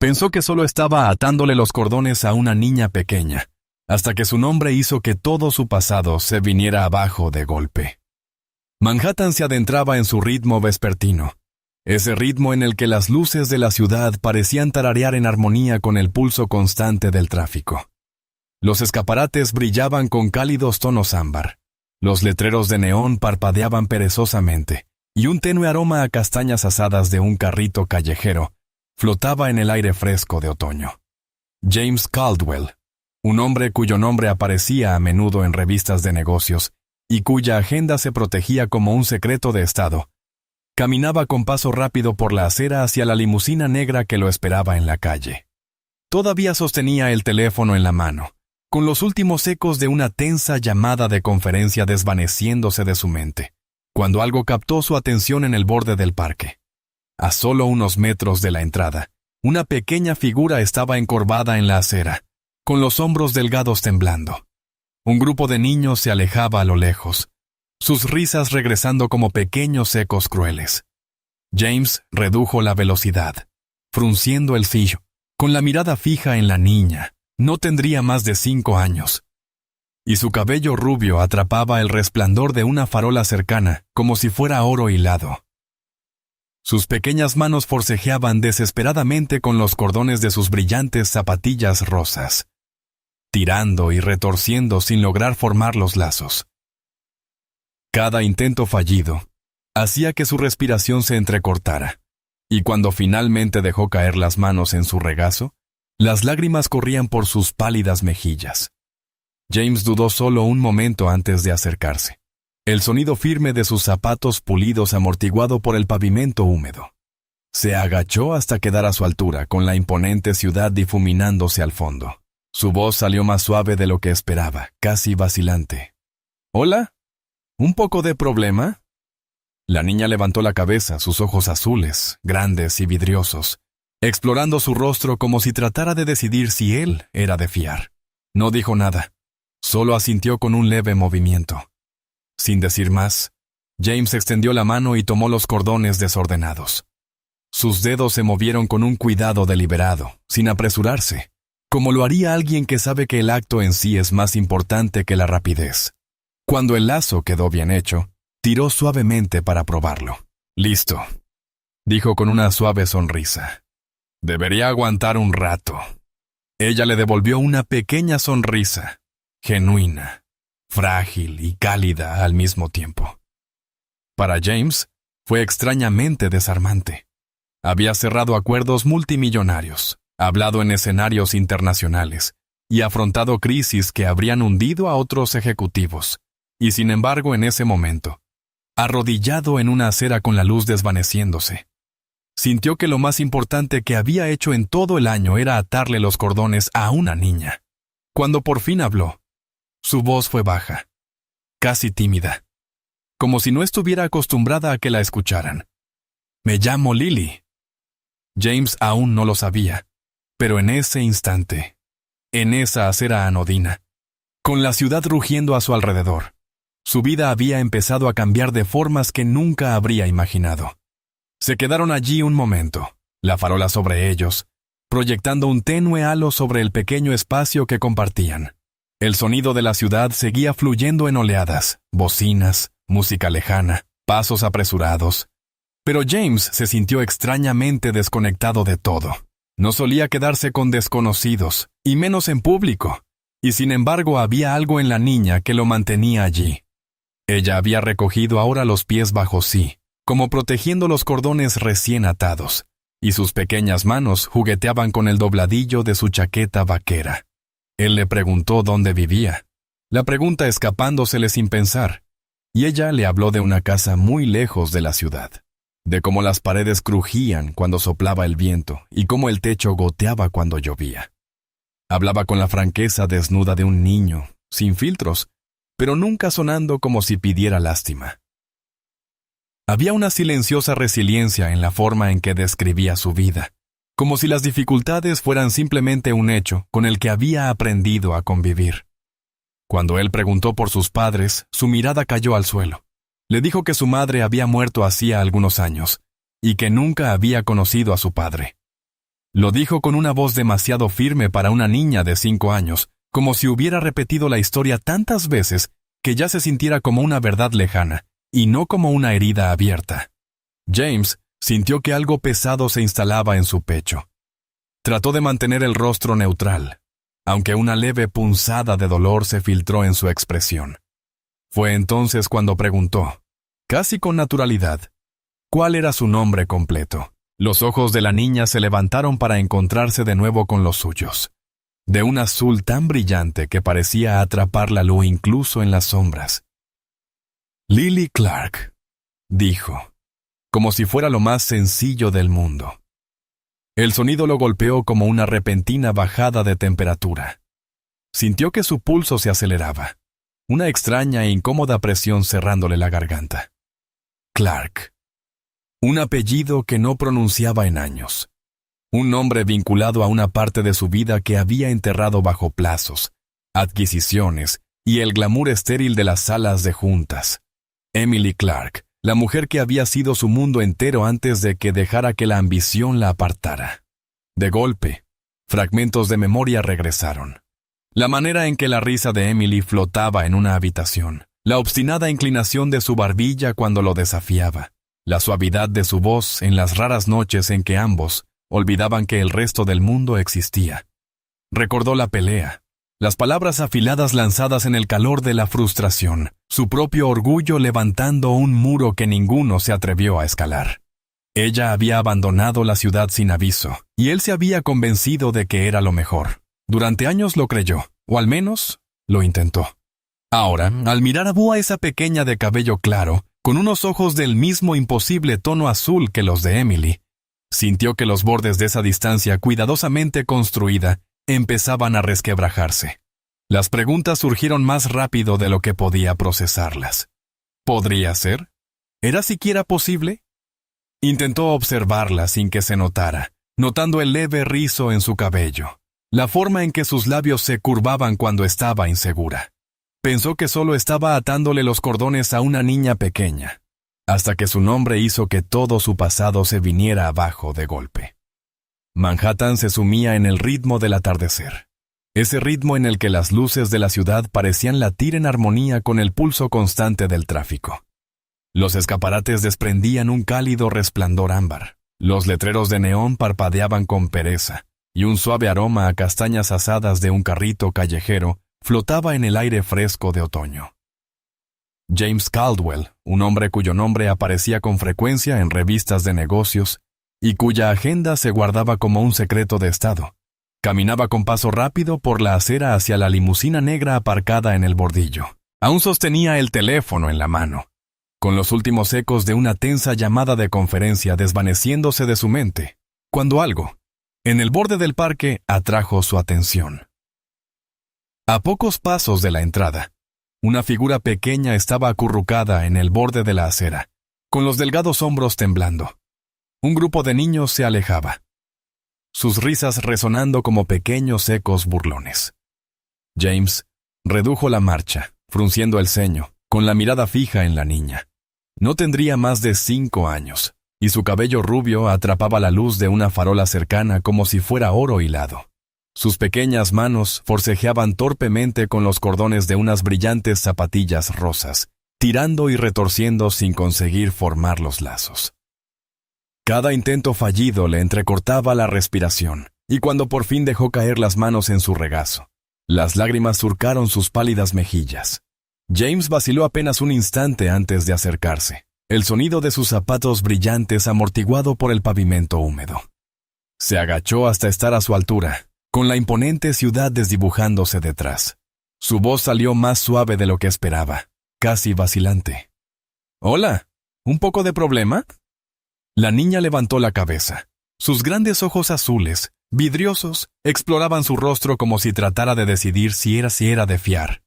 Pensó que solo estaba atándole los cordones a una niña pequeña, hasta que su nombre hizo que todo su pasado se viniera abajo de golpe. Manhattan se adentraba en su ritmo vespertino, ese ritmo en el que las luces de la ciudad parecían tararear en armonía con el pulso constante del tráfico. Los escaparates brillaban con cálidos tonos ámbar, los letreros de neón parpadeaban perezosamente, y un tenue aroma a castañas asadas de un carrito callejero flotaba en el aire fresco de otoño. James Caldwell, un hombre cuyo nombre aparecía a menudo en revistas de negocios y cuya agenda se protegía como un secreto de Estado, caminaba con paso rápido por la acera hacia la limusina negra que lo esperaba en la calle. Todavía sostenía el teléfono en la mano, con los últimos ecos de una tensa llamada de conferencia desvaneciéndose de su mente, cuando algo captó su atención en el borde del parque. A solo unos metros de la entrada, una pequeña figura estaba encorvada en la acera, con los hombros delgados temblando. Un grupo de niños se alejaba a lo lejos, sus risas regresando como pequeños ecos crueles. James redujo la velocidad, frunciendo el ceño, con la mirada fija en la niña. No tendría más de 5 años, y su cabello rubio atrapaba el resplandor de una farola cercana como si fuera oro hilado. Sus pequeñas manos forcejeaban desesperadamente con los cordones de sus brillantes zapatillas rosas, tirando y retorciendo sin lograr formar los lazos. Cada intento fallido hacía que su respiración se entrecortara, y cuando finalmente dejó caer las manos en su regazo, las lágrimas corrían por sus pálidas mejillas. James dudó solo un momento antes de acercarse, el sonido firme de sus zapatos pulidos amortiguado por el pavimento húmedo. Se agachó hasta quedar a su altura, con la imponente ciudad difuminándose al fondo. Su voz salió más suave de lo que esperaba, casi vacilante. «¿Hola? ¿Un poco de problema?» La niña levantó la cabeza, sus ojos azules, grandes y vidriosos, explorando su rostro como si tratara de decidir si él era de fiar. No dijo nada, solo asintió con un leve movimiento. Sin decir más, James extendió la mano y tomó los cordones desordenados. Sus dedos se movieron con un cuidado deliberado, sin apresurarse, como lo haría alguien que sabe que el acto en sí es más importante que la rapidez. Cuando el lazo quedó bien hecho, tiró suavemente para probarlo. «Listo», dijo con una suave sonrisa. «Debería aguantar un rato». Ella le devolvió una pequeña sonrisa, genuina, frágil y cálida al mismo tiempo. Para James, fue extrañamente desarmante. Había cerrado acuerdos multimillonarios, hablado en escenarios internacionales y afrontado crisis que habrían hundido a otros ejecutivos. Y sin embargo, en ese momento, arrodillado en una acera con la luz desvaneciéndose, sintió que lo más importante que había hecho en todo el año era atarle los cordones a una niña. Cuando por fin habló, su voz fue baja, casi tímida, como si no estuviera acostumbrada a que la escucharan. «Me llamo Lily». James aún no lo sabía, pero en ese instante, en esa acera anodina, con la ciudad rugiendo a su alrededor, su vida había empezado a cambiar de formas que nunca habría imaginado. Se quedaron allí un momento, la farola sobre ellos, proyectando un tenue halo sobre el pequeño espacio que compartían. El sonido de la ciudad seguía fluyendo en oleadas, bocinas, música lejana, pasos apresurados. Pero James se sintió extrañamente desconectado de todo. No solía quedarse con desconocidos, y menos en público, y sin embargo había algo en la niña que lo mantenía allí. Ella había recogido ahora los pies bajo sí, como protegiendo los cordones recién atados, y sus pequeñas manos jugueteaban con el dobladillo de su chaqueta vaquera. Él le preguntó dónde vivía, la pregunta escapándosele sin pensar, y ella le habló de una casa muy lejos de la ciudad, de cómo las paredes crujían cuando soplaba el viento y cómo el techo goteaba cuando llovía. Hablaba con la franqueza desnuda de un niño, sin filtros, pero nunca sonando como si pidiera lástima. Había una silenciosa resiliencia en la forma en que describía su vida, como si las dificultades fueran simplemente un hecho con el que había aprendido a convivir. Cuando él preguntó por sus padres, su mirada cayó al suelo. Le dijo que su madre había muerto hacía algunos años, y que nunca había conocido a su padre. Lo dijo con una voz demasiado firme para una niña de 5 años, como si hubiera repetido la historia tantas veces que ya se sintiera como una verdad lejana, y no como una herida abierta. James sintió que algo pesado se instalaba en su pecho. Trató de mantener el rostro neutral, aunque una leve punzada de dolor se filtró en su expresión. Fue entonces cuando preguntó, casi con naturalidad, ¿cuál era su nombre completo? Los ojos de la niña se levantaron para encontrarse de nuevo con los suyos, de un azul tan brillante que parecía atrapar la luz incluso en las sombras. Lily Clark, dijo, como si fuera lo más sencillo del mundo. El sonido lo golpeó como una repentina bajada de temperatura. Sintió que su pulso se aceleraba, una extraña e incómoda presión cerrándole la garganta. Clark. Un apellido que no pronunciaba en años. Un nombre vinculado a una parte de su vida que había enterrado bajo plazos, adquisiciones y el glamour estéril de las salas de juntas. Emily Clark, la mujer que había sido su mundo entero antes de que dejara que la ambición la apartara. De golpe, fragmentos de memoria regresaron. La manera en que la risa de Emily flotaba en una habitación, la obstinada inclinación de su barbilla cuando lo desafiaba, la suavidad de su voz en las raras noches en que ambos olvidaban que el resto del mundo existía. Recordó la pelea, las palabras afiladas lanzadas en el calor de la frustración, su propio orgullo levantando un muro que ninguno se atrevió a escalar. Ella había abandonado la ciudad sin aviso, y él se había convencido de que era lo mejor. Durante años lo creyó, o al menos lo intentó. Ahora, al mirar a Bua, esa pequeña de cabello claro, con unos ojos del mismo imposible tono azul que los de Emily, sintió que los bordes de esa distancia cuidadosamente construida empezaban a resquebrajarse. Las preguntas surgieron más rápido de lo que podía procesarlas. ¿Podría ser? ¿Era siquiera posible? Intentó observarla sin que se notara, notando el leve rizo en su cabello, la forma en que sus labios se curvaban cuando estaba insegura. Pensó que solo estaba atándole los cordones a una niña pequeña, hasta que su nombre hizo que todo su pasado se viniera abajo de golpe. Manhattan se sumía en el ritmo del atardecer, ese ritmo en el que las luces de la ciudad parecían latir en armonía con el pulso constante del tráfico. Los escaparates desprendían un cálido resplandor ámbar, los letreros de neón parpadeaban con pereza, y un suave aroma a castañas asadas de un carrito callejero flotaba en el aire fresco de otoño. James Caldwell, un hombre cuyo nombre aparecía con frecuencia en revistas de negocios y cuya agenda se guardaba como un secreto de estado, caminaba con paso rápido por la acera hacia la limusina negra aparcada en el bordillo. Aún sostenía el teléfono en la mano, con los últimos ecos de una tensa llamada de conferencia desvaneciéndose de su mente, cuando algo, en el borde del parque, atrajo su atención. A pocos pasos de la entrada, una figura pequeña estaba acurrucada en el borde de la acera, con los delgados hombros temblando. Un grupo de niños se alejaba, sus risas resonando como pequeños ecos burlones. James redujo la marcha, frunciendo el ceño, con la mirada fija en la niña. No tendría más de 5 años, y su cabello rubio atrapaba la luz de una farola cercana como si fuera oro hilado. Sus pequeñas manos forcejeaban torpemente con los cordones de unas brillantes zapatillas rosas, tirando y retorciendo sin conseguir formar los lazos. Cada intento fallido le entrecortaba la respiración, y cuando por fin dejó caer las manos en su regazo, las lágrimas surcaron sus pálidas mejillas. James vaciló apenas un instante antes de acercarse, el sonido de sus zapatos brillantes amortiguado por el pavimento húmedo. Se agachó hasta estar a su altura, con la imponente ciudad desdibujándose detrás. Su voz salió más suave de lo que esperaba, casi vacilante. «Hola, ¿un poco de problema?» La niña levantó la cabeza. Sus grandes ojos azules, vidriosos, exploraban su rostro como si tratara de decidir si era de fiar.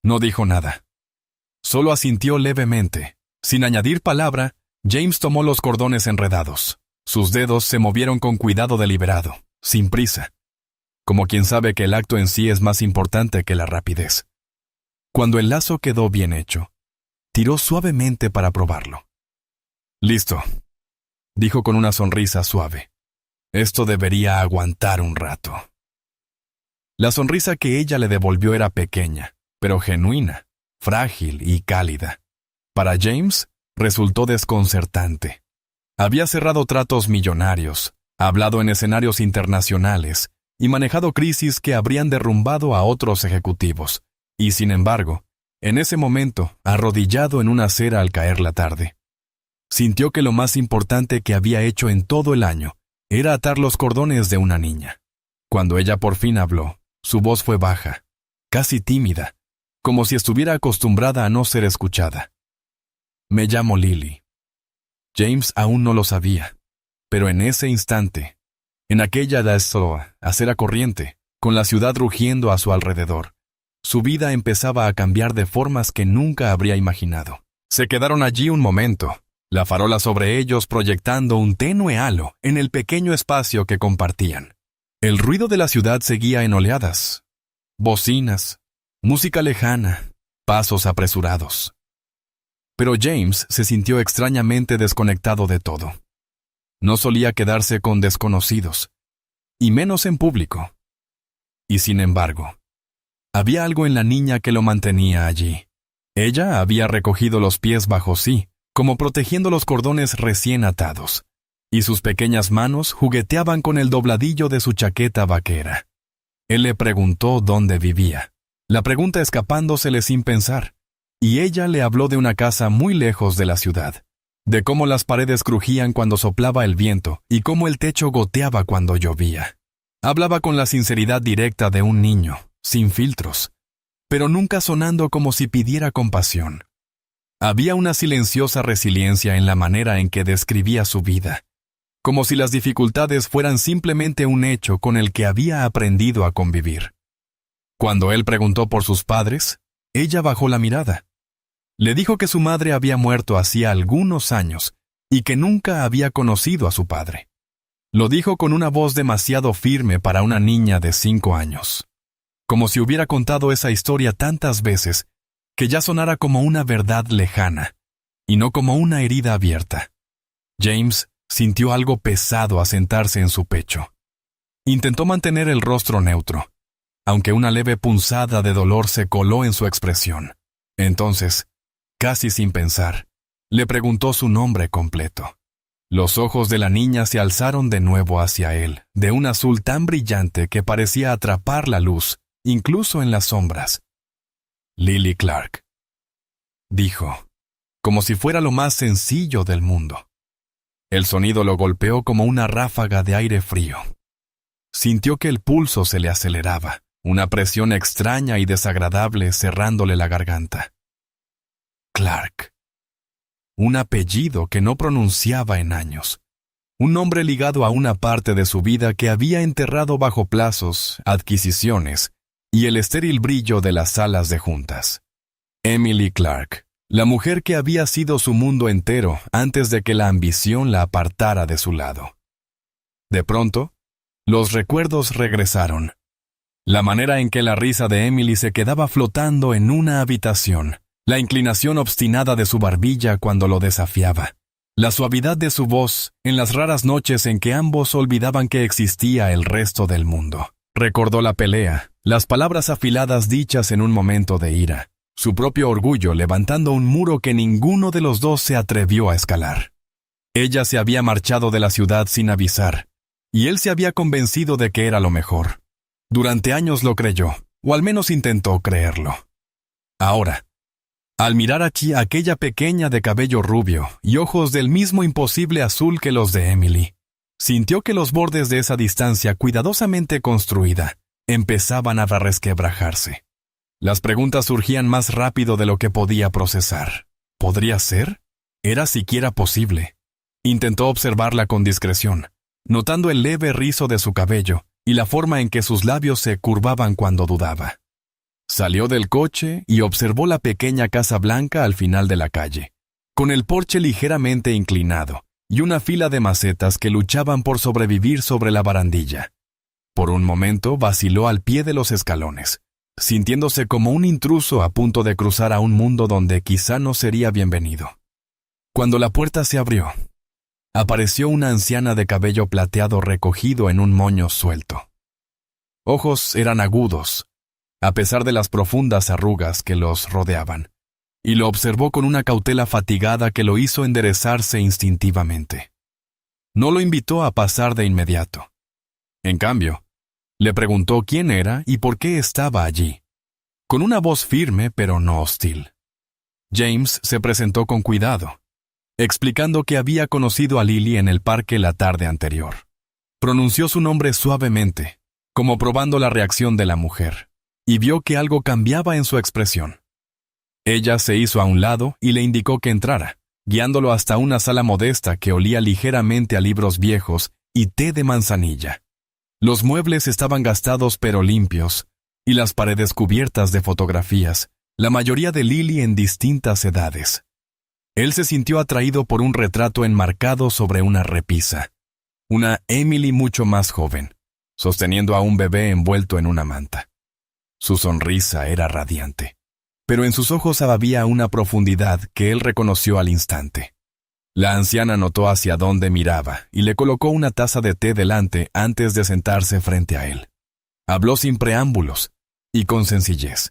No dijo nada. Solo asintió levemente. Sin añadir palabra, James tomó los cordones enredados. Sus dedos se movieron con cuidado deliberado, sin prisa, como quien sabe que el acto en sí es más importante que la rapidez. Cuando el lazo quedó bien hecho, tiró suavemente para probarlo. «Listo», dijo con una sonrisa suave. Esto debería aguantar un rato. La sonrisa que ella le devolvió era pequeña, pero genuina, frágil y cálida. Para James, resultó desconcertante. Había cerrado tratos millonarios, hablado en escenarios internacionales y manejado crisis que habrían derrumbado a otros ejecutivos. Y sin embargo, en ese momento, arrodillado en una acera al caer la tarde, sintió que lo más importante que había hecho en todo el año era atar los cordones de una niña. Cuando ella por fin habló, su voz fue baja, casi tímida, como si estuviera acostumbrada a no ser escuchada. Me llamo Lily. James aún no lo sabía, pero en ese instante, en aquella acera corriente, con la ciudad rugiendo a su alrededor, su vida empezaba a cambiar de formas que nunca habría imaginado. Se quedaron allí un momento, la farola sobre ellos proyectando un tenue halo en el pequeño espacio que compartían. El ruido de la ciudad seguía en oleadas. Bocinas, música lejana, pasos apresurados. Pero James se sintió extrañamente desconectado de todo. No solía quedarse con desconocidos, y menos en público. Y sin embargo, había algo en la niña que lo mantenía allí. Ella había recogido los pies bajo sí, como protegiendo los cordones recién atados, y sus pequeñas manos jugueteaban con el dobladillo de su chaqueta vaquera. Él le preguntó dónde vivía, la pregunta escapándosele sin pensar, y ella le habló de una casa muy lejos de la ciudad, de cómo las paredes crujían cuando soplaba el viento y cómo el techo goteaba cuando llovía. Hablaba con la sinceridad directa de un niño, sin filtros, pero nunca sonando como si pidiera compasión. Había una silenciosa resiliencia en la manera en que describía su vida, como si las dificultades fueran simplemente un hecho con el que había aprendido a convivir. Cuando él preguntó por sus padres, ella bajó la mirada. Le dijo que su madre había muerto hacía algunos años y que nunca había conocido a su padre. Lo dijo con una voz demasiado firme para una niña de 5 años, como si hubiera contado esa historia tantas veces que ya sonara como una verdad lejana, y no como una herida abierta. James sintió algo pesado asentarse en su pecho. Intentó mantener el rostro neutro, aunque una leve punzada de dolor se coló en su expresión. Entonces, casi sin pensar, le preguntó su nombre completo. Los ojos de la niña se alzaron de nuevo hacia él, de un azul tan brillante que parecía atrapar la luz, incluso en las sombras. Lily Clark, dijo, como si fuera lo más sencillo del mundo. El sonido lo golpeó como una ráfaga de aire frío. Sintió que el pulso se le aceleraba, una presión extraña y desagradable cerrándole la garganta. Clark. Un apellido que no pronunciaba en años. Un nombre ligado a una parte de su vida que había enterrado bajo plazos, adquisiciones y el estéril brillo de las salas de juntas. Emily Clark, la mujer que había sido su mundo entero antes de que la ambición la apartara de su lado. De pronto, los recuerdos regresaron. La manera en que la risa de Emily se quedaba flotando en una habitación, la inclinación obstinada de su barbilla cuando lo desafiaba, la suavidad de su voz en las raras noches en que ambos olvidaban que existía el resto del mundo. Recordó la pelea, las palabras afiladas dichas en un momento de ira, su propio orgullo levantando un muro que ninguno de los dos se atrevió a escalar. Ella se había marchado de la ciudad sin avisar, y él se había convencido de que era lo mejor. Durante años lo creyó, o al menos intentó creerlo. Ahora, al mirar allí a aquella pequeña de cabello rubio y ojos del mismo imposible azul que los de Emily, sintió que los bordes de esa distancia cuidadosamente construida empezaban a resquebrajarse. Las preguntas surgían más rápido de lo que podía procesar. ¿Podría ser? ¿Era siquiera posible? Intentó observarla con discreción, notando el leve rizo de su cabello y la forma en que sus labios se curvaban cuando dudaba. Salió del coche y observó la pequeña casa blanca al final de la calle, con el porche ligeramente inclinado y una fila de macetas que luchaban por sobrevivir sobre la barandilla. Por un momento vaciló al pie de los escalones, sintiéndose como un intruso a punto de cruzar a un mundo donde quizá no sería bienvenido. Cuando la puerta se abrió, apareció una anciana de cabello plateado recogido en un moño suelto. Ojos eran agudos, a pesar de las profundas arrugas que los rodeaban, y lo observó con una cautela fatigada que lo hizo enderezarse instintivamente. No lo invitó a pasar de inmediato. En cambio, le preguntó quién era y por qué estaba allí, con una voz firme pero no hostil. James se presentó con cuidado, explicando que había conocido a Lily en el parque la tarde anterior. Pronunció su nombre suavemente, como probando la reacción de la mujer, y vio que algo cambiaba en su expresión. Ella se hizo a un lado y le indicó que entrara, guiándolo hasta una sala modesta que olía ligeramente a libros viejos y té de manzanilla. Los muebles estaban gastados pero limpios, y las paredes cubiertas de fotografías, la mayoría de Lily en distintas edades. Él se sintió atraído por un retrato enmarcado sobre una repisa. Una Emily mucho más joven, sosteniendo a un bebé envuelto en una manta. Su sonrisa era radiante, pero en sus ojos había una profundidad que él reconoció al instante. La anciana notó hacia dónde miraba y le colocó una taza de té delante antes de sentarse frente a él. Habló sin preámbulos y con sencillez.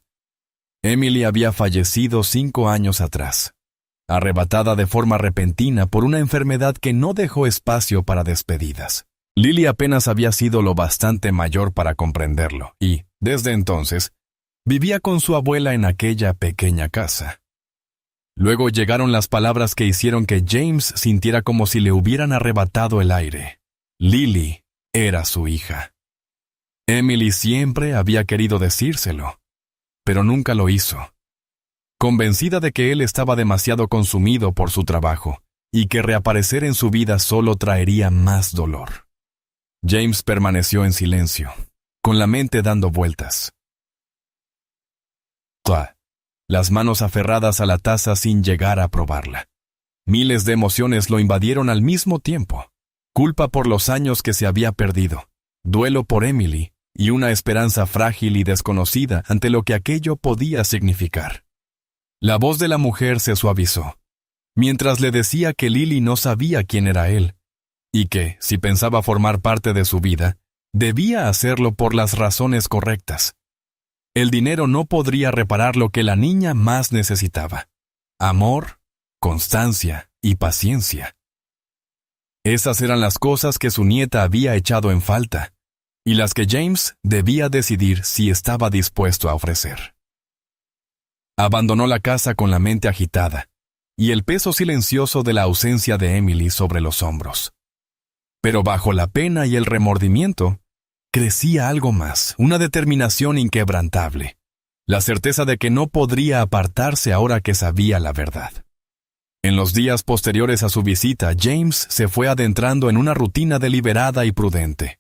Emily había fallecido 5 años atrás, arrebatada de forma repentina por una enfermedad que no dejó espacio para despedidas. Lily apenas había sido lo bastante mayor para comprenderlo y, desde entonces, vivía con su abuela en aquella pequeña casa. Luego llegaron las palabras que hicieron que James sintiera como si le hubieran arrebatado el aire. Lily era su hija. Emily siempre había querido decírselo, pero nunca lo hizo. Convencida de que él estaba demasiado consumido por su trabajo y que reaparecer en su vida solo traería más dolor. James permaneció en silencio, con la mente dando vueltas. Las manos aferradas a la taza sin llegar a probarla. Miles de emociones lo invadieron al mismo tiempo. Culpa por los años que se había perdido, duelo por Emily y una esperanza frágil y desconocida ante lo que aquello podía significar. La voz de la mujer se suavizó, mientras le decía que Lily no sabía quién era él, y que, si pensaba formar parte de su vida, debía hacerlo por las razones correctas. El dinero no podría reparar lo que la niña más necesitaba: amor, constancia y paciencia. Esas eran las cosas que su nieta había echado en falta, y las que James debía decidir si estaba dispuesto a ofrecer. Abandonó la casa con la mente agitada, y el peso silencioso de la ausencia de Emily sobre los hombros. Pero bajo la pena y el remordimiento, crecía algo más, una determinación inquebrantable, la certeza de que no podría apartarse ahora que sabía la verdad. En los días posteriores a su visita, James se fue adentrando en una rutina deliberada y prudente.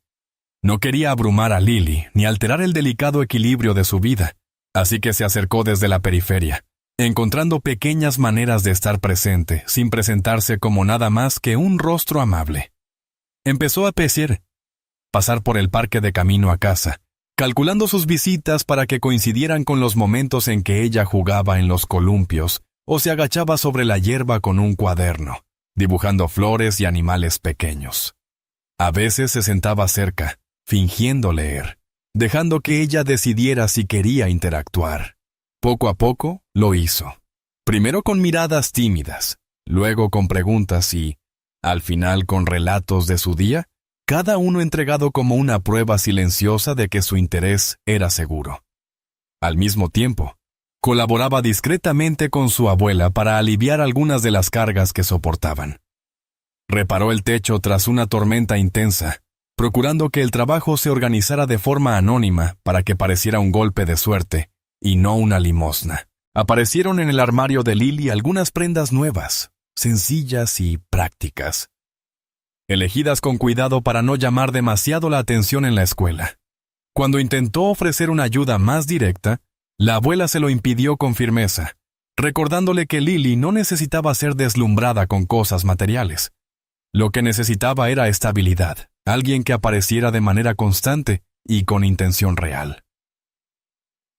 No quería abrumar a Lily ni alterar el delicado equilibrio de su vida, así que se acercó desde la periferia, encontrando pequeñas maneras de estar presente sin presentarse como nada más que un rostro amable. Empezó a pasar por el parque de camino a casa, calculando sus visitas para que coincidieran con los momentos en que ella jugaba en los columpios o se agachaba sobre la hierba con un cuaderno, dibujando flores y animales pequeños. A veces se sentaba cerca, fingiendo leer, dejando que ella decidiera si quería interactuar. Poco a poco lo hizo, primero con miradas tímidas, luego con preguntas y, al final con relatos de su día, cada uno entregado como una prueba silenciosa de que su interés era seguro. Al mismo tiempo, colaboraba discretamente con su abuela para aliviar algunas de las cargas que soportaban. Reparó el techo tras una tormenta intensa, procurando que el trabajo se organizara de forma anónima para que pareciera un golpe de suerte y no una limosna. Aparecieron en el armario de Lily algunas prendas nuevas, sencillas y prácticas, elegidas con cuidado para no llamar demasiado la atención en la escuela. Cuando intentó ofrecer una ayuda más directa, la abuela se lo impidió con firmeza, recordándole que Lily no necesitaba ser deslumbrada con cosas materiales. Lo que necesitaba era estabilidad, alguien que apareciera de manera constante y con intención real.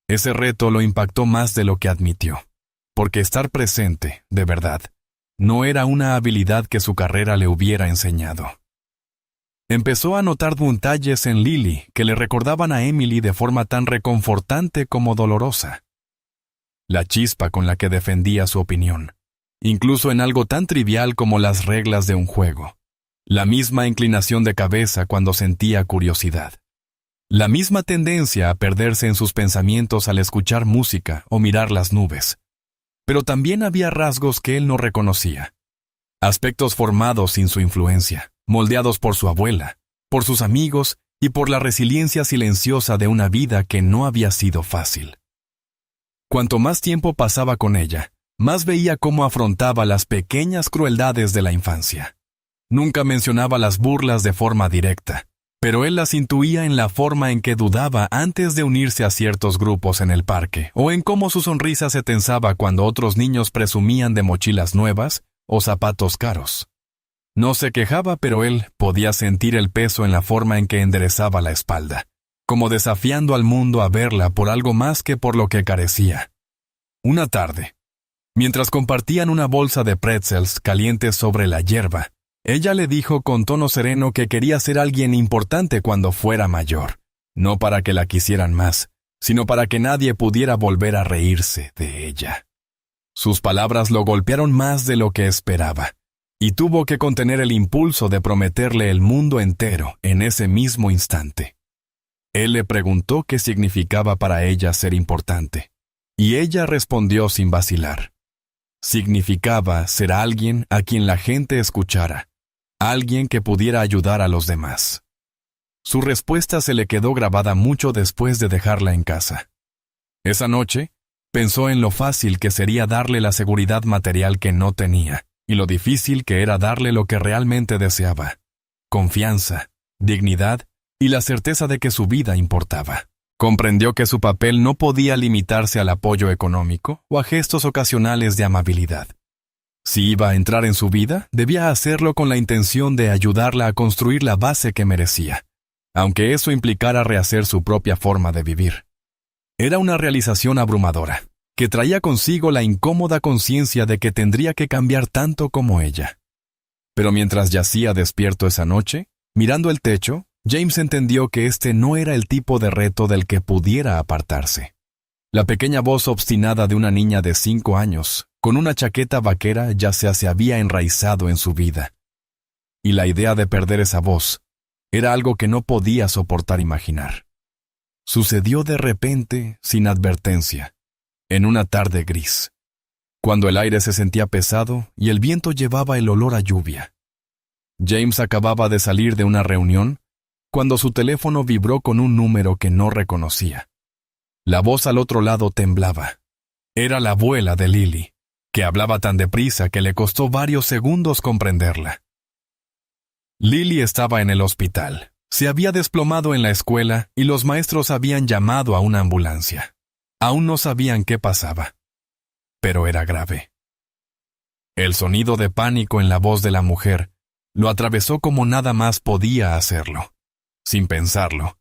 Ese reto lo impactó más de lo que admitió, porque estar presente, de verdad, no era una habilidad que su carrera le hubiera enseñado. Empezó a notar detalles en Lily que le recordaban a Emily de forma tan reconfortante como dolorosa. La chispa con la que defendía su opinión, incluso en algo tan trivial como las reglas de un juego. La misma inclinación de cabeza cuando sentía curiosidad. La misma tendencia a perderse en sus pensamientos al escuchar música o mirar las nubes. Pero también había rasgos que él no reconocía. Aspectos formados sin su influencia, moldeados por su abuela, por sus amigos y por la resiliencia silenciosa de una vida que no había sido fácil. Cuanto más tiempo pasaba con ella, más veía cómo afrontaba las pequeñas crueldades de la infancia. Nunca mencionaba las burlas de forma directa, pero él las intuía en la forma en que dudaba antes de unirse a ciertos grupos en el parque, o en cómo su sonrisa se tensaba cuando otros niños presumían de mochilas nuevas o zapatos caros. No se quejaba, pero él podía sentir el peso en la forma en que enderezaba la espalda, como desafiando al mundo a verla por algo más que por lo que carecía. Una tarde, mientras compartían una bolsa de pretzels calientes sobre la hierba, ella le dijo con tono sereno que quería ser alguien importante cuando fuera mayor, no para que la quisieran más, sino para que nadie pudiera volver a reírse de ella. Sus palabras lo golpearon más de lo que esperaba, y tuvo que contener el impulso de prometerle el mundo entero en ese mismo instante. Él le preguntó qué significaba para ella ser importante, y ella respondió sin vacilar. Significaba ser alguien a quien la gente escuchara, alguien que pudiera ayudar a los demás. Su respuesta se le quedó grabada mucho después de dejarla en casa. Esa noche, pensó en lo fácil que sería darle la seguridad material que no tenía, y lo difícil que era darle lo que realmente deseaba: confianza, dignidad y la certeza de que su vida importaba. Comprendió que su papel no podía limitarse al apoyo económico o a gestos ocasionales de amabilidad. Si iba a entrar en su vida, debía hacerlo con la intención de ayudarla a construir la base que merecía, aunque eso implicara rehacer su propia forma de vivir. Era una realización abrumadora, que traía consigo la incómoda conciencia de que tendría que cambiar tanto como ella. Pero mientras yacía despierto esa noche, mirando el techo, James entendió que este no era el tipo de reto del que pudiera apartarse. La pequeña voz obstinada de una niña de 5 años, con una chaqueta vaquera, ya se había enraizado en su vida. Y la idea de perder esa voz era algo que no podía soportar imaginar. Sucedió de repente, sin advertencia, en una tarde gris, cuando el aire se sentía pesado y el viento llevaba el olor a lluvia. James acababa de salir de una reunión cuando su teléfono vibró con un número que no reconocía. La voz al otro lado temblaba. Era la abuela de Lily, que hablaba tan deprisa que le costó varios segundos comprenderla. Lily estaba en el hospital. Se había desplomado en la escuela y los maestros habían llamado a una ambulancia. Aún no sabían qué pasaba, pero era grave. El sonido de pánico en la voz de la mujer lo atravesó como nada más podía hacerlo. Sin pensarlo,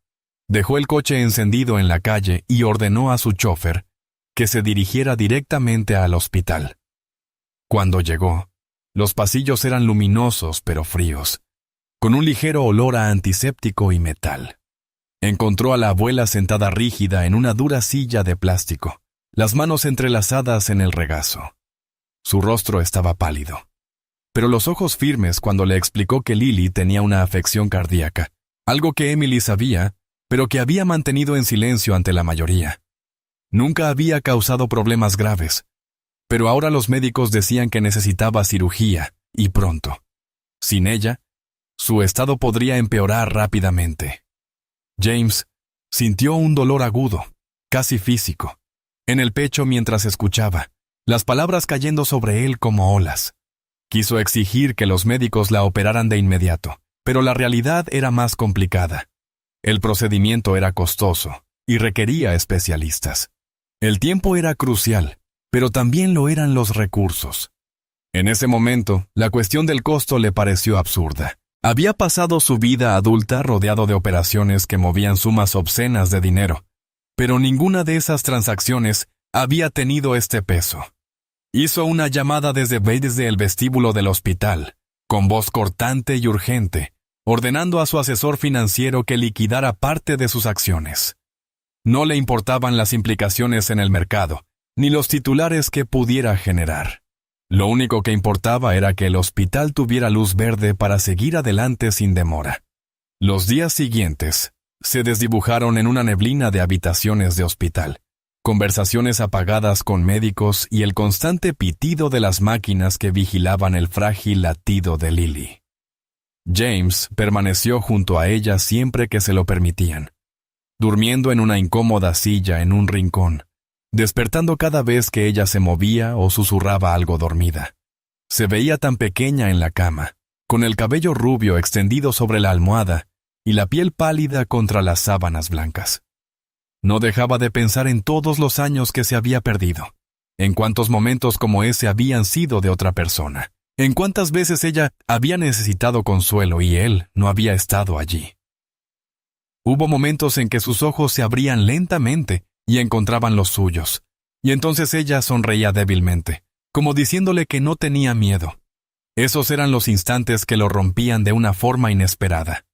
dejó el coche encendido en la calle y ordenó a su chofer que se dirigiera directamente al hospital. Cuando llegó, los pasillos eran luminosos pero fríos, con un ligero olor a antiséptico y metal. Encontró a la abuela sentada rígida en una dura silla de plástico, las manos entrelazadas en el regazo. Su rostro estaba pálido, pero los ojos firmes cuando le explicó que Lily tenía una afección cardíaca, algo que Emily sabía, pero que había mantenido en silencio ante la mayoría. Nunca había causado problemas graves, pero ahora los médicos decían que necesitaba cirugía, y pronto. Sin ella, su estado podría empeorar rápidamente. James sintió un dolor agudo, casi físico, en el pecho mientras escuchaba, las palabras cayendo sobre él como olas. Quiso exigir que los médicos la operaran de inmediato, pero la realidad era más complicada. El procedimiento era costoso y requería especialistas. El tiempo era crucial, pero también lo eran los recursos. En ese momento, la cuestión del costo le pareció absurda. Había pasado su vida adulta rodeado de operaciones que movían sumas obscenas de dinero, pero ninguna de esas transacciones había tenido este peso. Hizo una llamada desde el vestíbulo del hospital, con voz cortante y urgente, ordenando a su asesor financiero que liquidara parte de sus acciones. No le importaban las implicaciones en el mercado, ni los titulares que pudiera generar. Lo único que importaba era que el hospital tuviera luz verde para seguir adelante sin demora. Los días siguientes se desdibujaron en una neblina de habitaciones de hospital, conversaciones apagadas con médicos y el constante pitido de las máquinas que vigilaban el frágil latido de Lily. James permaneció junto a ella siempre que se lo permitían, durmiendo en una incómoda silla en un rincón, despertando cada vez que ella se movía o susurraba algo dormida. Se veía tan pequeña en la cama, con el cabello rubio extendido sobre la almohada y la piel pálida contra las sábanas blancas. No dejaba de pensar en todos los años que se había perdido, en cuántos momentos como ese habían sido de otra persona, en cuántas veces ella había necesitado consuelo y él no había estado allí. Hubo momentos en que sus ojos se abrían lentamente y encontraban los suyos, y entonces ella sonreía débilmente, como diciéndole que no tenía miedo. Esos eran los instantes que lo rompían de una forma inesperada.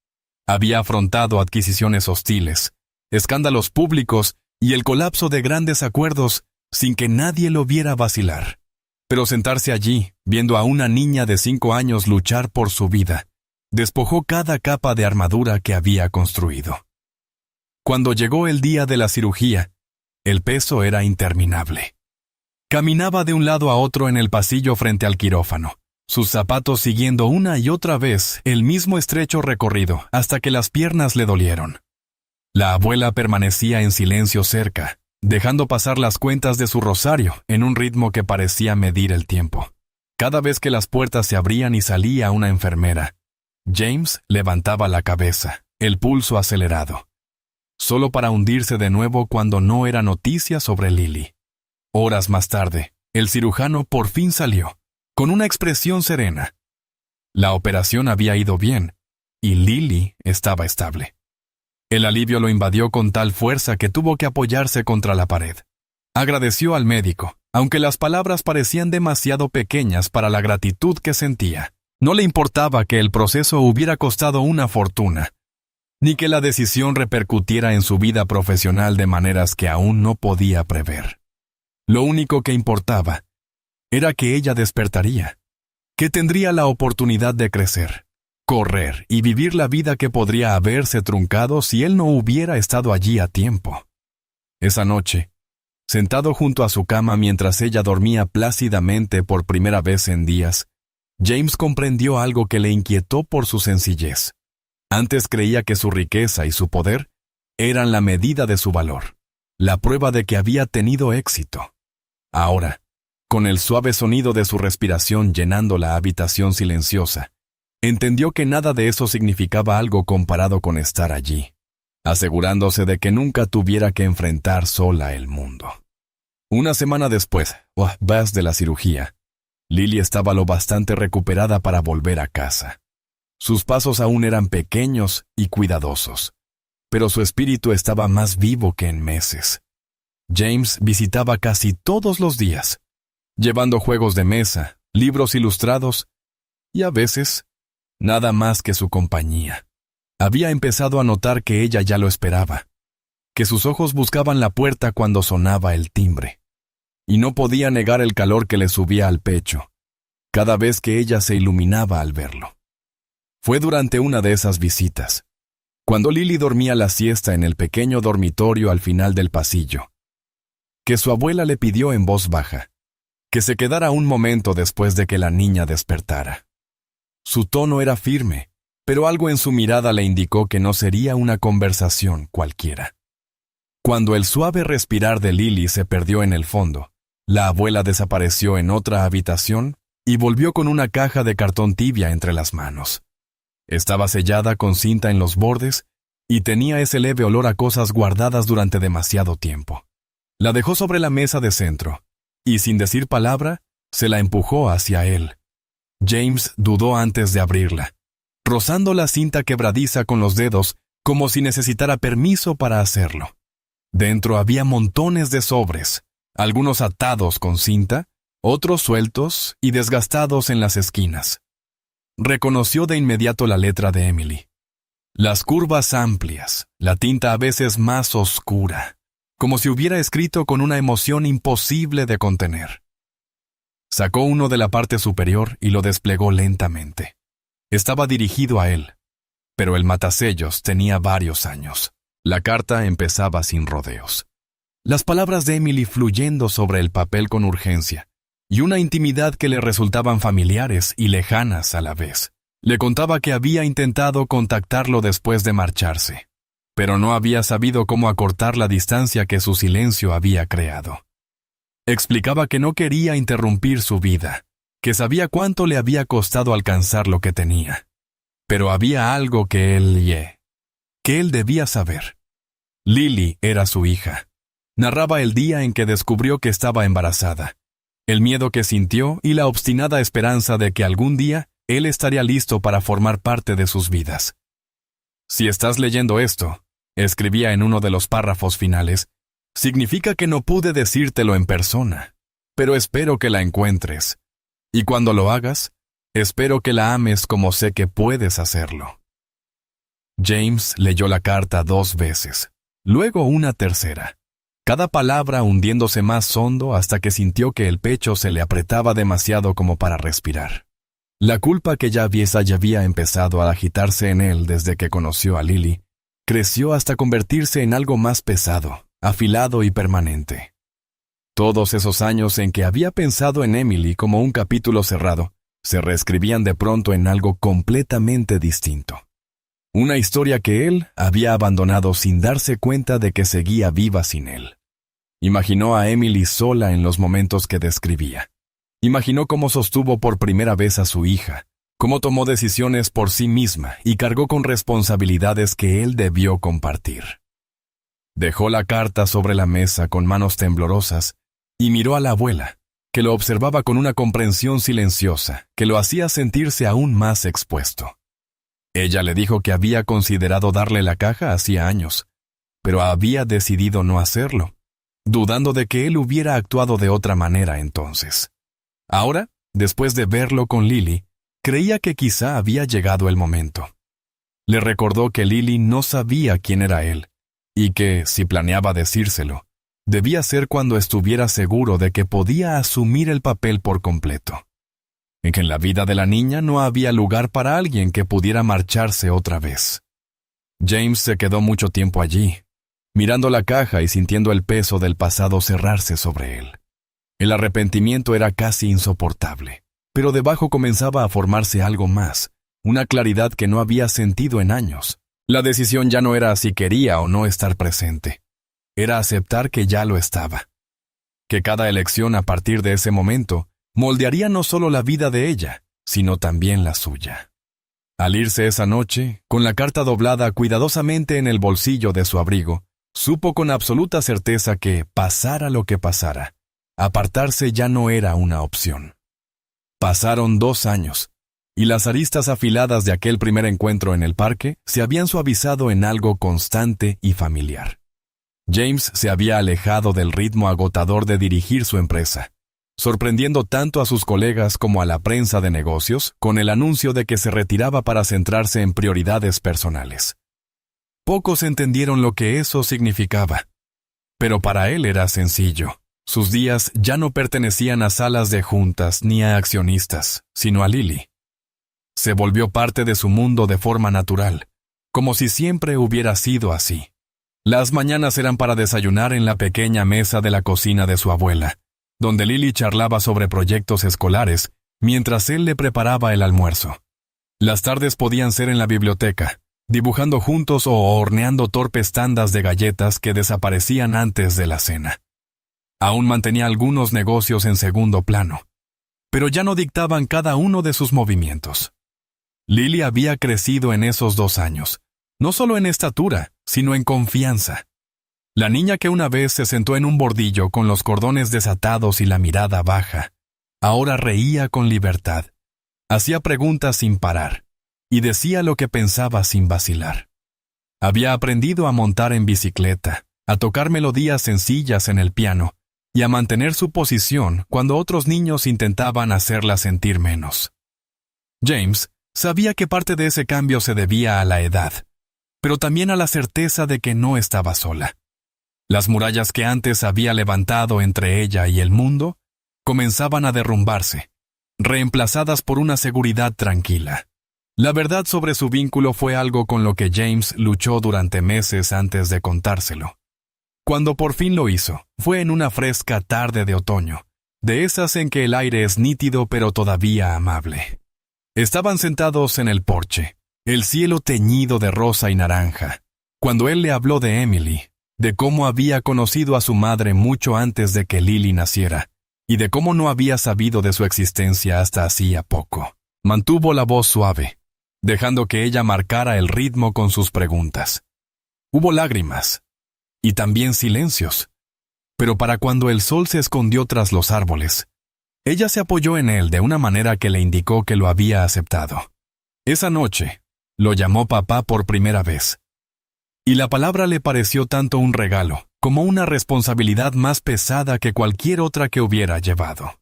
Había afrontado adquisiciones hostiles, escándalos públicos y el colapso de grandes acuerdos sin que nadie lo viera vacilar. Pero sentarse allí, viendo a una niña de 5 años luchar por su vida, despojó cada capa de armadura que había construido. Cuando llegó el día de la cirugía, el peso era interminable. Caminaba de un lado a otro en el pasillo frente al quirófano, sus zapatos siguiendo una y otra vez el mismo estrecho recorrido hasta que las piernas le dolieron. La abuela permanecía en silencio cerca, dejando pasar las cuentas de su rosario en un ritmo que parecía medir el tiempo. Cada vez que las puertas se abrían y salía una enfermera, James levantaba la cabeza, el pulso acelerado, solo para hundirse de nuevo cuando no era noticia sobre Lily. Horas más tarde, el cirujano por fin salió, con una expresión serena. La operación había ido bien, y Lily estaba estable. El alivio lo invadió con tal fuerza que tuvo que apoyarse contra la pared. Agradeció al médico, aunque las palabras parecían demasiado pequeñas para la gratitud que sentía. No le importaba que el proceso hubiera costado una fortuna, ni que la decisión repercutiera en su vida profesional de maneras que aún no podía prever. Lo único que importaba era que ella despertaría, que tendría la oportunidad de crecer, correr y vivir la vida que podría haberse truncado si él no hubiera estado allí a tiempo. Esa noche, sentado junto a su cama mientras ella dormía plácidamente por primera vez en días, James comprendió algo que le inquietó por su sencillez. Antes creía que su riqueza y su poder eran la medida de su valor, la prueba de que había tenido éxito. Ahora, con el suave sonido de su respiración llenando la habitación silenciosa, entendió que nada de eso significaba algo comparado con estar allí, asegurándose de que nunca tuviera que enfrentar sola el mundo. Una semana después de la cirugía, Lily estaba lo bastante recuperada para volver a casa. Sus pasos aún eran pequeños y cuidadosos, pero su espíritu estaba más vivo que en meses. James visitaba casi todos los días, llevando juegos de mesa, libros ilustrados y a veces nada más que su compañía. Había empezado a notar que ella ya lo esperaba, que sus ojos buscaban la puerta cuando sonaba el timbre, y no podía negar el calor que le subía al pecho, cada vez que ella se iluminaba al verlo. Fue durante una de esas visitas, cuando Lily dormía la siesta en el pequeño dormitorio al final del pasillo, que su abuela le pidió en voz baja que se quedara un momento después de que la niña despertara. Su tono era firme, pero algo en su mirada le indicó que no sería una conversación cualquiera. Cuando el suave respirar de Lily se perdió en el fondo, la abuela desapareció en otra habitación y volvió con una caja de cartón tibia entre las manos. Estaba sellada con cinta en los bordes y tenía ese leve olor a cosas guardadas durante demasiado tiempo. La dejó sobre la mesa de centro y, sin decir palabra, se la empujó hacia él. James dudó antes de abrirla, rozando la cinta quebradiza con los dedos como si necesitara permiso para hacerlo. Dentro había montones de sobres, algunos atados con cinta otros sueltos y desgastados en las esquinas. Reconoció de inmediato la letra de Emily. Las curvas amplias, la tinta a veces más oscura, como si hubiera escrito con una emoción imposible de contener. Sacó uno de la parte superior y lo desplegó lentamente. Estaba dirigido a él, pero el matasellos tenía varios años. La carta empezaba sin rodeos. Las palabras de Emily fluyendo sobre el papel con urgencia, y una intimidad que le resultaban familiares y lejanas a la vez. Le contaba que había intentado contactarlo después de marcharse, pero no había sabido cómo acortar la distancia que su silencio había creado. Explicaba que no quería interrumpir su vida, que sabía cuánto le había costado alcanzar lo que tenía. Pero había algo que él debía saber. Lily era su hija. Narraba el día en que descubrió que estaba embarazada, el miedo que sintió y la obstinada esperanza de que algún día él estaría listo para formar parte de sus vidas. Si estás leyendo esto, escribía en uno de los párrafos finales, significa que no pude decírtelo en persona, pero espero que la encuentres. Y cuando lo hagas, espero que la ames como sé que puedes hacerlo. James leyó la carta 2 veces, luego una tercera, cada palabra hundiéndose más hondo hasta que sintió que el pecho se le apretaba demasiado como para respirar. La culpa que ya había empezado a agitarse en él desde que conoció a Lily, creció hasta convertirse en algo más pesado, afilado y permanente. Todos esos años en que había pensado en Emily como un capítulo cerrado, se reescribían de pronto en algo completamente distinto. Una historia que él había abandonado sin darse cuenta de que seguía viva sin él. Imaginó a Emily sola en los momentos que describía. Imaginó cómo sostuvo por primera vez a su hija, cómo tomó decisiones por sí misma y cargó con responsabilidades que él debió compartir. Dejó la carta sobre la mesa con manos temblorosas y miró a la abuela, que lo observaba con una comprensión silenciosa que lo hacía sentirse aún más expuesto. Ella le dijo que había considerado darle la caja hacía años, pero había decidido no hacerlo, dudando de que él hubiera actuado de otra manera entonces. Ahora, después de verlo con Lily, creía que quizá había llegado el momento. Le recordó que Lily no sabía quién era él, y que, si planeaba decírselo, debía ser cuando estuviera seguro de que podía asumir el papel por completo. En que en la vida de la niña no había lugar para alguien que pudiera marcharse otra vez. James se quedó mucho tiempo allí, mirando la caja y sintiendo el peso del pasado cerrarse sobre él. El arrepentimiento era casi insoportable, pero debajo comenzaba a formarse algo más, una claridad que no había sentido en años. La decisión ya no era si quería o no estar presente. Era aceptar que ya lo estaba. Que cada elección a partir de ese momento moldearía no solo la vida de ella, sino también la suya. Al irse esa noche, con la carta doblada cuidadosamente en el bolsillo de su abrigo, supo con absoluta certeza que, pasara lo que pasara, apartarse ya no era una opción. Pasaron 2 años, y las aristas afiladas de aquel primer encuentro en el parque se habían suavizado en algo constante y familiar. James se había alejado del ritmo agotador de dirigir su empresa, sorprendiendo tanto a sus colegas como a la prensa de negocios con el anuncio de que se retiraba para centrarse en prioridades personales. Pocos entendieron lo que eso significaba, pero para él era sencillo. Sus días ya no pertenecían a salas de juntas ni a accionistas, sino a Lily. Se volvió parte de su mundo de forma natural, como si siempre hubiera sido así. Las mañanas eran para desayunar en la pequeña mesa de la cocina de su abuela, donde Lily charlaba sobre proyectos escolares mientras él le preparaba el almuerzo. Las tardes podían ser en la biblioteca, dibujando juntos o horneando torpes tandas de galletas que desaparecían antes de la cena. Aún mantenía algunos negocios en segundo plano, pero ya no dictaban cada uno de sus movimientos. Lily había crecido en esos 2 años, no solo en estatura, sino en confianza. La niña que una vez se sentó en un bordillo con los cordones desatados y la mirada baja, ahora reía con libertad, hacía preguntas sin parar, y decía lo que pensaba sin vacilar. Había aprendido a montar en bicicleta, a tocar melodías sencillas en el piano, y a mantener su posición cuando otros niños intentaban hacerla sentir menos. James sabía que parte de ese cambio se debía a la edad, pero también a la certeza de que no estaba sola. Las murallas que antes había levantado entre ella y el mundo comenzaban a derrumbarse, reemplazadas por una seguridad tranquila. La verdad sobre su vínculo fue algo con lo que James luchó durante meses antes de contárselo. Cuando por fin lo hizo, fue en una fresca tarde de otoño, de esas en que el aire es nítido pero todavía amable. Estaban sentados en el porche, el cielo teñido de rosa y naranja, cuando él le habló de Emily, de cómo había conocido a su madre mucho antes de que Lily naciera, y de cómo no había sabido de su existencia hasta hacía poco. Mantuvo la voz suave, dejando que ella marcara el ritmo con sus preguntas. Hubo lágrimas, y también silencios, pero para cuando el sol se escondió tras los árboles, ella se apoyó en él de una manera que le indicó que lo había aceptado. Esa noche, lo llamó papá por primera vez, y la palabra le pareció tanto un regalo como una responsabilidad más pesada que cualquier otra que hubiera llevado.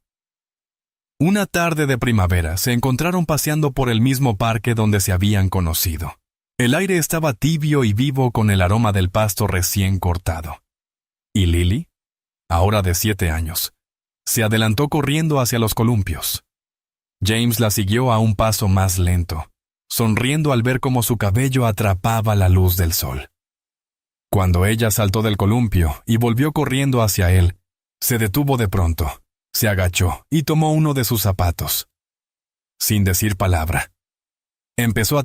Una tarde de primavera se encontraron paseando por el mismo parque donde se habían conocido. El aire estaba tibio y vivo con el aroma del pasto recién cortado. Y Lily, ahora de 7 años, se adelantó corriendo hacia los columpios. James la siguió a un paso más lento, sonriendo al ver cómo su cabello atrapaba la luz del sol. Cuando ella saltó del columpio y volvió corriendo hacia él, se detuvo de pronto, se agachó y tomó uno de sus zapatos. Sin decir palabra, empezó a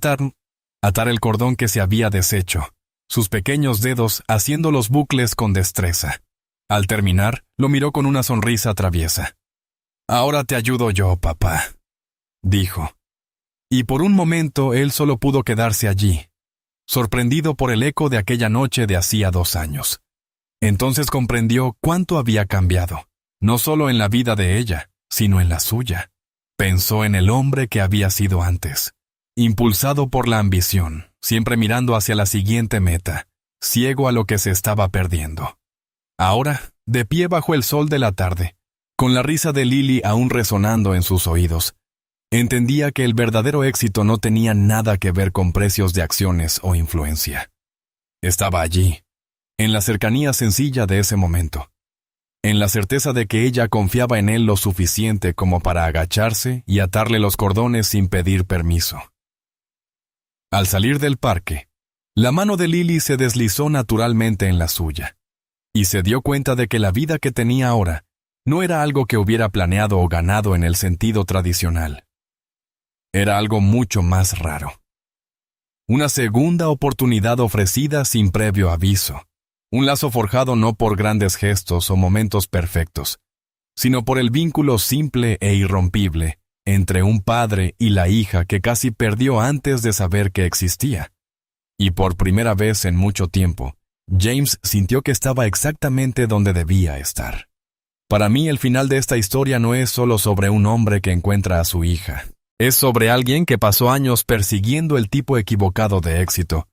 atar el cordón que se había deshecho, sus pequeños dedos haciendo los bucles con destreza. Al terminar, lo miró con una sonrisa traviesa. «Ahora te ayudo yo, papá», dijo. Y por un momento él solo pudo quedarse allí, sorprendido por el eco de aquella noche de hacía 2 años. Entonces comprendió cuánto había cambiado, no solo en la vida de ella, sino en la suya. Pensó en el hombre que había sido antes, impulsado por la ambición, siempre mirando hacia la siguiente meta, ciego a lo que se estaba perdiendo. Ahora, de pie bajo el sol de la tarde, con la risa de Lily aún resonando en sus oídos, entendía que el verdadero éxito no tenía nada que ver con precios de acciones o influencia. Estaba allí, en la cercanía sencilla de ese momento, en la certeza de que ella confiaba en él lo suficiente como para agacharse y atarle los cordones sin pedir permiso. Al salir del parque, la mano de Lily se deslizó naturalmente en la suya, y se dio cuenta de que la vida que tenía ahora no era algo que hubiera planeado o ganado en el sentido tradicional. Era algo mucho más raro. Una segunda oportunidad ofrecida sin previo aviso. Un lazo forjado no por grandes gestos o momentos perfectos, sino por el vínculo simple e irrompible entre un padre y la hija que casi perdió antes de saber que existía. Y por primera vez en mucho tiempo, James sintió que estaba exactamente donde debía estar. Para mí, el final de esta historia no es solo sobre un hombre que encuentra a su hija. Es sobre alguien que pasó años persiguiendo el tipo equivocado de éxito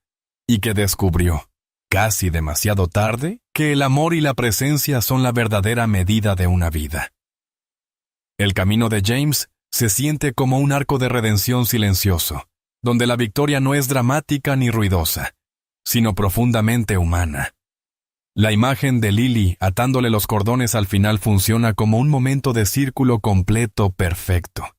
y que descubrió, casi demasiado tarde, que el amor y la presencia son la verdadera medida de una vida. El camino de James se siente como un arco de redención silencioso, donde la victoria no es dramática ni ruidosa, sino profundamente humana. La imagen de Lily atándole los cordones al final funciona como un momento de círculo completo perfecto.